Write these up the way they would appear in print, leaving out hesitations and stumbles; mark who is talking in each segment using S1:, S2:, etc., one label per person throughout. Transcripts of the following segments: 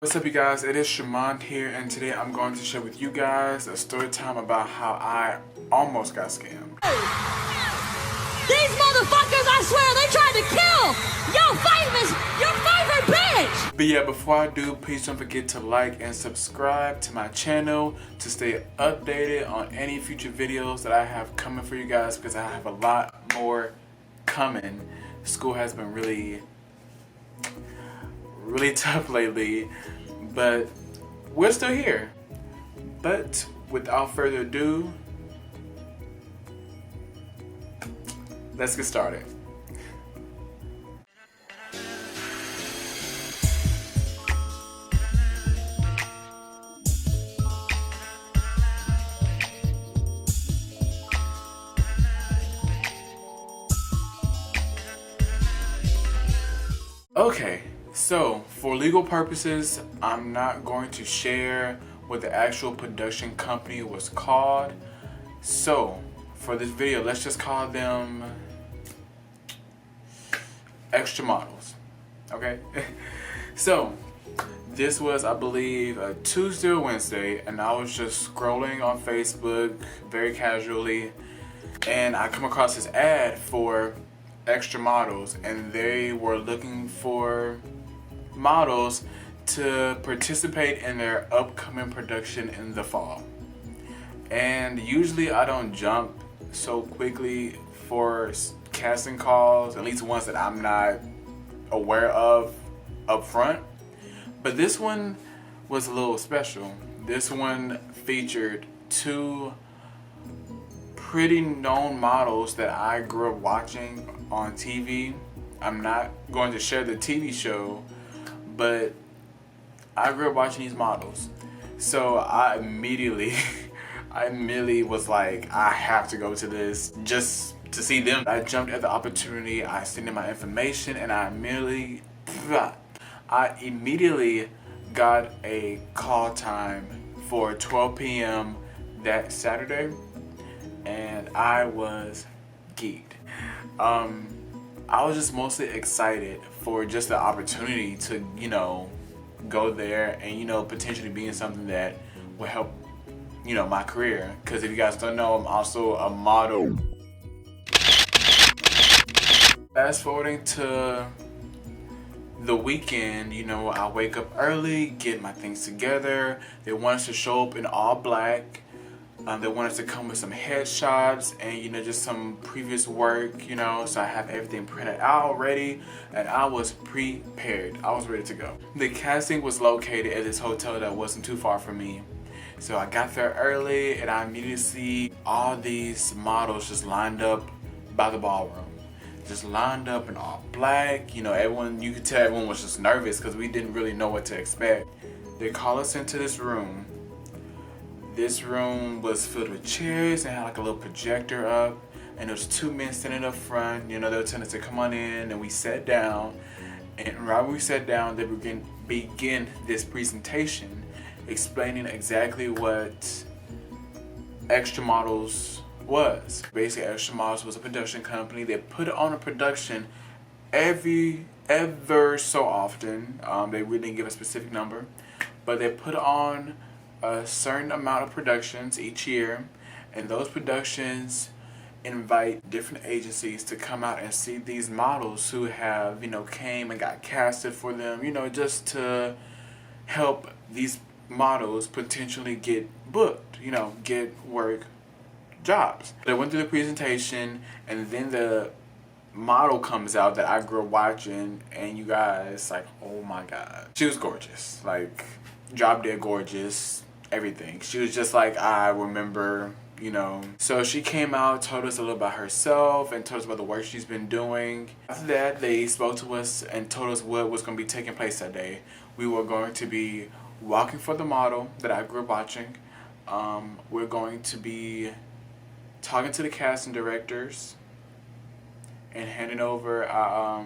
S1: What's up, you guys? It is Sharmond here, and today I'm going to share with you guys a story time about how I almost got scammed.
S2: These motherfuckers, I swear, they tried to kill your favorite bitch!
S1: But yeah, before I do, please don't forget to like and subscribe to my channel to stay updated on any future videos that I have coming for you guys, because I have a lot more coming. School has been really tough lately, but we're still here. But without further ado, let's get started. Okay, so for legal purposes, I'm not going to share what the actual production company was called. So for this video, let's just call them Extra Models. Okay? So this was, I believe, a Tuesday or Wednesday, and I was just scrolling on Facebook very casually, and I come across this ad for Extra Models, and they were looking for models to participate in their upcoming production in the fall. And usually I don't jump so quickly for casting calls, at least ones that I'm not aware of up front. But this one was a little special. This one featured two pretty known models that I grew up watching on TV. I'm not going to share the TV show, but I grew up watching these models. So I immediately was like, I have to go to this just to see them. I jumped at the opportunity, I sent in my information, and I immediately got a call time for 12 p.m. that Saturday, and I was geeked. I was just mostly excited for just the opportunity to, go there and, potentially be in something that will help, my career. Because if you guys don't know, I'm also a model. Fast forwarding to the weekend, I wake up early, get my things together. They want us to show up in all black. They want us to come with some headshots and, just some previous work, so I have everything printed out, ready, and I was prepared. I was ready to go. The casting was located at this hotel that wasn't too far from me. So I got there early, and I immediately see all these models just lined up by the ballroom. Just lined up in all black. Everyone, you could tell everyone was just nervous because we didn't really know what to expect. They call us into this room. This room was filled with chairs and had like a little projector up, and there was two men standing up front. They were telling us to come on in, and we sat down. And right when we sat down, they begin this presentation explaining exactly what Extra Models was. Basically, Extra Models was a production company. They put on a production ever so often. They really didn't give a specific number, but they put on a certain amount of productions each year, and those productions invite different agencies to come out and see these models who have, came and got casted for them, just to help these models potentially get booked, get work jobs. They went through the presentation, and then the model comes out that I grew up watching, and you guys, like, oh my god. She was gorgeous, like, drop dead gorgeous, everything. She was just like I remember, So she came out, told us a little about herself, and told us about the work she's been doing. After that, they spoke to us and told us what was going to be taking place that day. We were going to be walking for the model that I grew up watching. We're going to be talking to the casting directors and handing over our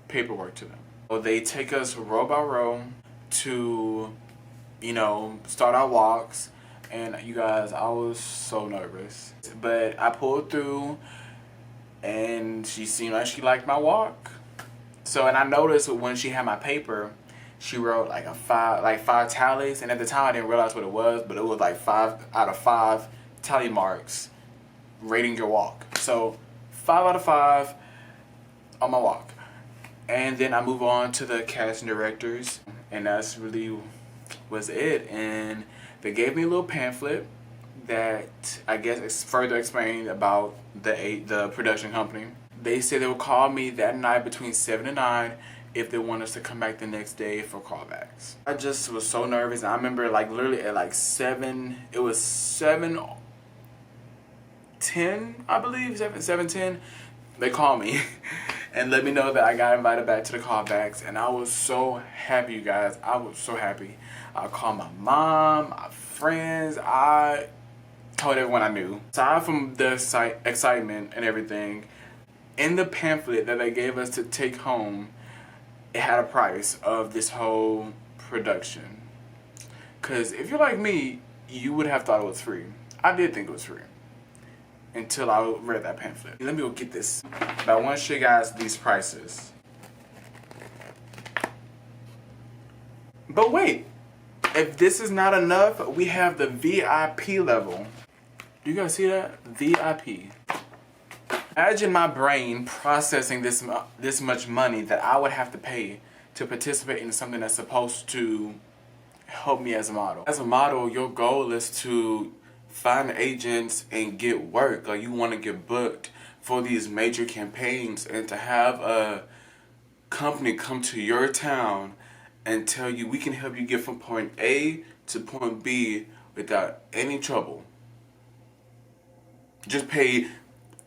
S1: paperwork to them. So they take us row by row to, start our walks. And you guys, I was so nervous. But I pulled through, and she seemed like she liked my walk. So, and I noticed when she had my paper, she wrote like five tallies, and at the time I didn't realize what it was, but it was like 5 out of 5 tally marks rating your walk. So 5 out of 5 on my walk. And then I move on to the casting directors, and that's really was it. And they gave me a little pamphlet that I guess further explained about the production company. They said they would call me that night between 7 and 9 if they want us to come back the next day for callbacks. I just was so nervous. I remember like literally at like 7, it was 7:10, I believe, 7:10, they called me and let me know that I got invited back to the callbacks, and I was so happy, you guys. I was so happy. I called my mom, my friends, I told everyone I knew. Aside from the excitement and everything, in the pamphlet that they gave us to take home, it had a price of this whole production. Cause if you're like me, you would have thought it was free. I did think it was free until I read that pamphlet. Let me go get this. But I want to show you guys these prices. But wait, if this is not enough, we have the VIP level. Do you guys see that? VIP. Imagine my brain processing this much money that I would have to pay to participate in something that's supposed to help me as a model. As a model, your goal is to find agents and get work. Like, you want to get booked for these major campaigns, and to have a company come to your town and tell you, we can help you get from point A to point B without any trouble. Just pay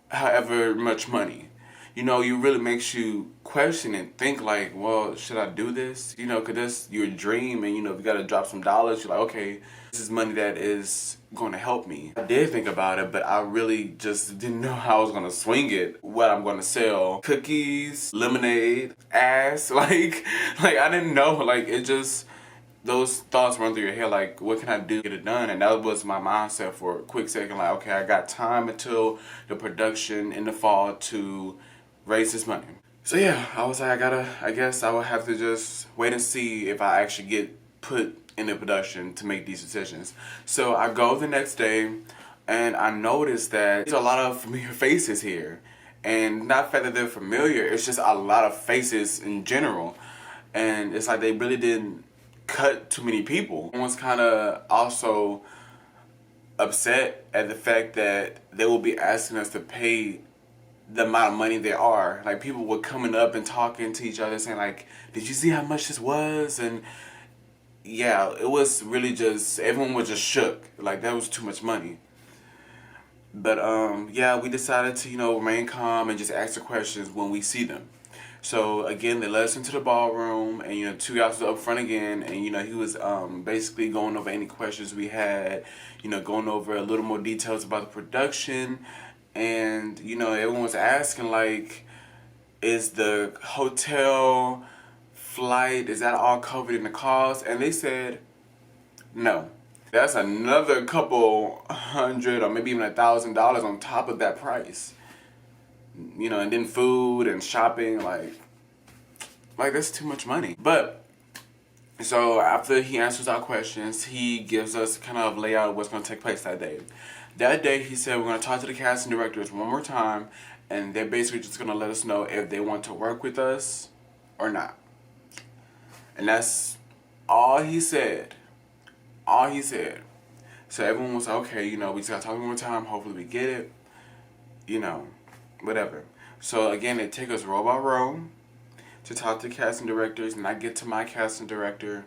S1: however much money. You know, it really makes you question and think like, well, should I do this? You know, because that's your dream, and you know, if you got to drop some dollars, you're like, okay, this is money that is going to help me. I did think about it, but I really just didn't know how I was going to swing it, what I'm going to sell. Cookies, lemonade, ass, like I didn't know, like it just, those thoughts run through your head, like, what can I do to get it done? And that was my mindset for a quick second, like, okay, I got time until the production in the fall to raise this money. So yeah, I was like, I guess I would have to just wait and see if I actually get put in the production to make these decisions. So I go the next day, and I noticed that there's a lot of familiar faces here. And not the fact that they're familiar, it's just a lot of faces in general. And it's like they really didn't cut too many people. I was kind of also upset at the fact that they will be asking us to pay the amount of money there are. Like, people were coming up and talking to each other saying like, did you see how much this was? And yeah, it was really just, everyone was just shook. Like, that was too much money. But yeah, we decided to, you know, remain calm and just ask the questions when we see them. So again, they led us into the ballroom, and you know, 2 guys was up front again, and you know, he was basically going over any questions we had, you know, going over a little more details about the production. And you know, everyone was asking like, is the hotel, flight, is that all covered in the cost? And they said no. That's another couple $100 or maybe even $1,000 on top of that price. You know, and then food and shopping, like that's too much money. But so after he answers our questions, he gives us kind of a layout of what's going to take place that day. That day, he said, we're going to talk to the casting directors one more time, and they're basically just going to let us know if they want to work with us or not. And that's all he said. All he said. So everyone was like, okay, you know, we just got to talk one more time. Hopefully we get it. You know, whatever. So again, they take us row by row to talk to casting directors, and I get to my casting director,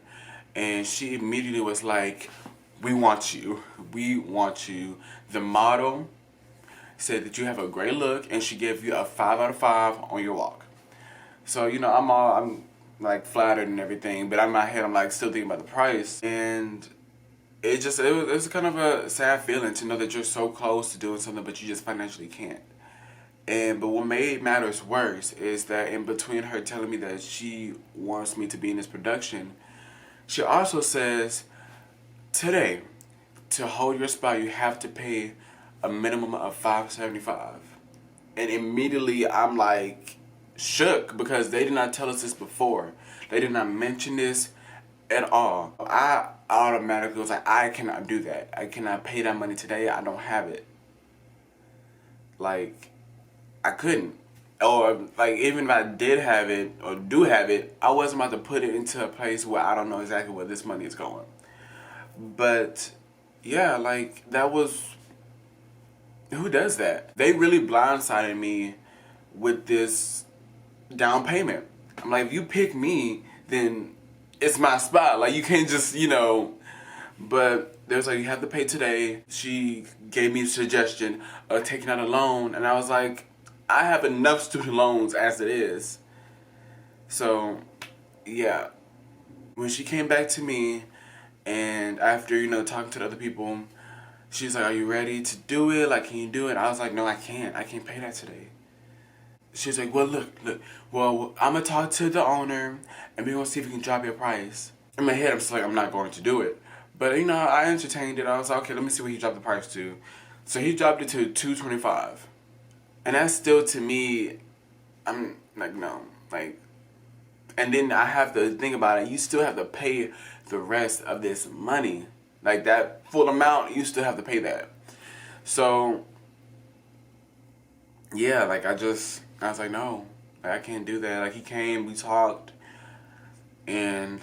S1: and she immediately was like, we want you. We want you. The model said that you have a great look, and she gave you a 5 out of 5 on your walk. So, you know, I'm like flattered and everything, but in my head, I'm like still thinking about the price. And it was kind of a sad feeling to know that you're so close to doing something, but you just financially can't. But what made matters worse is that in between her telling me that she wants me to be in this production, she also says, today, to hold your spot, you have to pay a minimum of $575. And immediately I'm like shook, because they did not tell us this before. They did not mention this at all. I automatically was like, I cannot do that. I cannot pay that money today. I don't have it. Like, I couldn't. Or, like, even if I did have it, or do have it, I wasn't about to put it into a place where I don't know exactly where this money is going. But, yeah, like, that was... Who does that? They really blindsided me with this down payment. I'm like, if you pick me, then it's my spot. Like, you can't just, you know... But there's like, you have to pay today. She gave me a suggestion of taking out a loan, and I was like, I have enough student loans as it is. So, yeah. When she came back to me, and after, you know, talking to the other people, she's like, are you ready to do it? Like, can you do it? I was like, no, I can't. I can't pay that today. She's like, well, look. Well, I'm going to talk to the owner, and we're going to see if we can drop your price. In my head, I'm just like, I'm not going to do it. But, you know, I entertained it. I was like, okay, let me see what he dropped the price to. So he dropped it to $225. And that's still, to me, I'm like, no. Like, and then I have to think about it. You still have to pay the rest of this money. Like, that full amount, you still have to pay that. So, yeah, like, I was like, no. Like, I can't do that. Like, he came, we talked, and...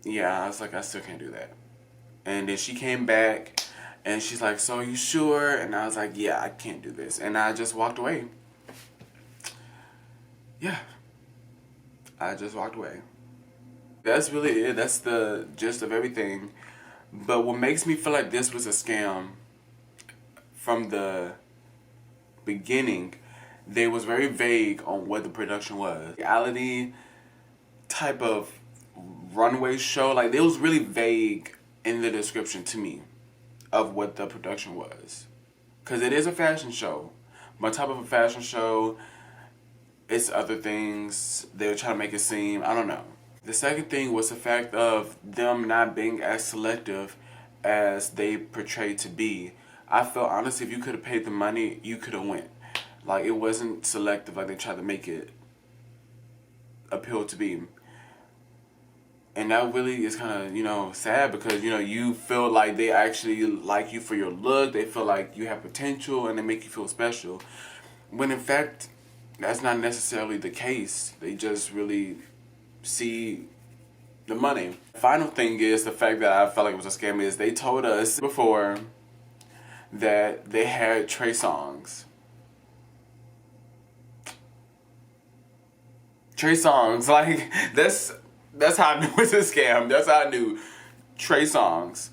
S1: yeah, I was like, I still can't do that. And then she came back, and she's like, so are you sure? And I was like, yeah, I can't do this. And I just walked away. Yeah. I just walked away. That's really it. That's the gist of everything. But what makes me feel like this was a scam from the beginning, they was very vague on what the production was. Reality type of runway show, like, it was really vague in the description to me of what the production was, because it is a fashion show, but type of a fashion show, it's other things they were trying to make it seem. I don't know. The second thing was the fact of them not being as selective as they portrayed to be. I felt honestly, if you could have paid the money, you could have went. Like, it wasn't selective like they tried to make it appeal to be. And that really is kind of, you know, sad, because, you know, you feel like they actually like you for your look. They feel like you have potential, and they make you feel special. When in fact, that's not necessarily the case. They just really see the money. Final thing is the fact that I felt like it was a scam is they told us before that they had Trey Songz. Trey Songz, like, that's how I knew it was a scam. That's how I knew. Trey Songz.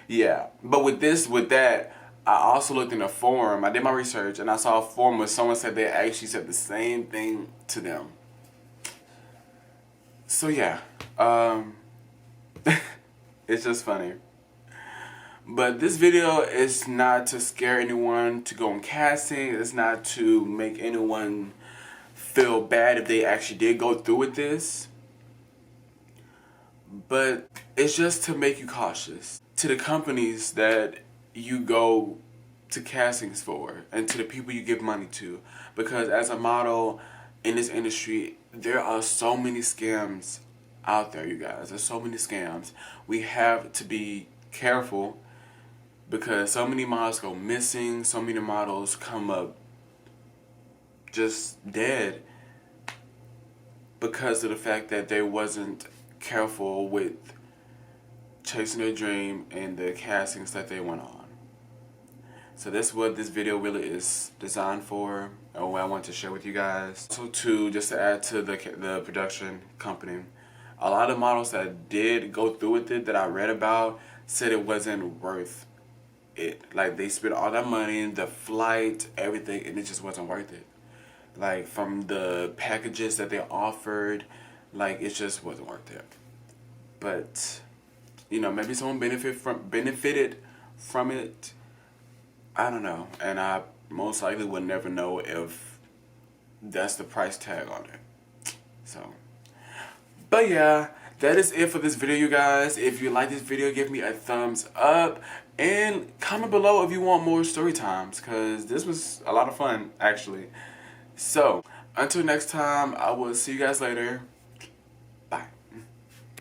S1: Yeah. But with that, I also looked in a forum. I did my research, and I saw a forum where someone said they actually said the same thing to them. So yeah. It's just funny. But this video is not to scare anyone to go on casting. It's not to make anyone feel bad if they actually did go through with this. But it's just to make you cautious. To the companies that you go to castings for, and to the people you give money to. Because as a model in this industry, there are so many scams out there, you guys. There's so many scams. We have to be careful, because so many models go missing. So many models come up just dead because of the fact that they wasn't careful with chasing their dream and the castings that they went on. So that's what this video really is designed for, and what I want to share with you guys. So too, just to add to the production company, a lot of models that did go through with it that I read about said it wasn't worth it. Like, they spent all that money, the flight, everything, and it just wasn't worth it. Like, from the packages that they offered, like, it just wasn't worth it. But, you know, maybe someone benefited from it. I don't know. And I most likely would never know if that's the price tag on it. So, but yeah, that is it for this video, you guys. If you like this video, give me a thumbs up. And comment below if you want more story times, because this was a lot of fun, actually. So, until next time, I will see you guys later.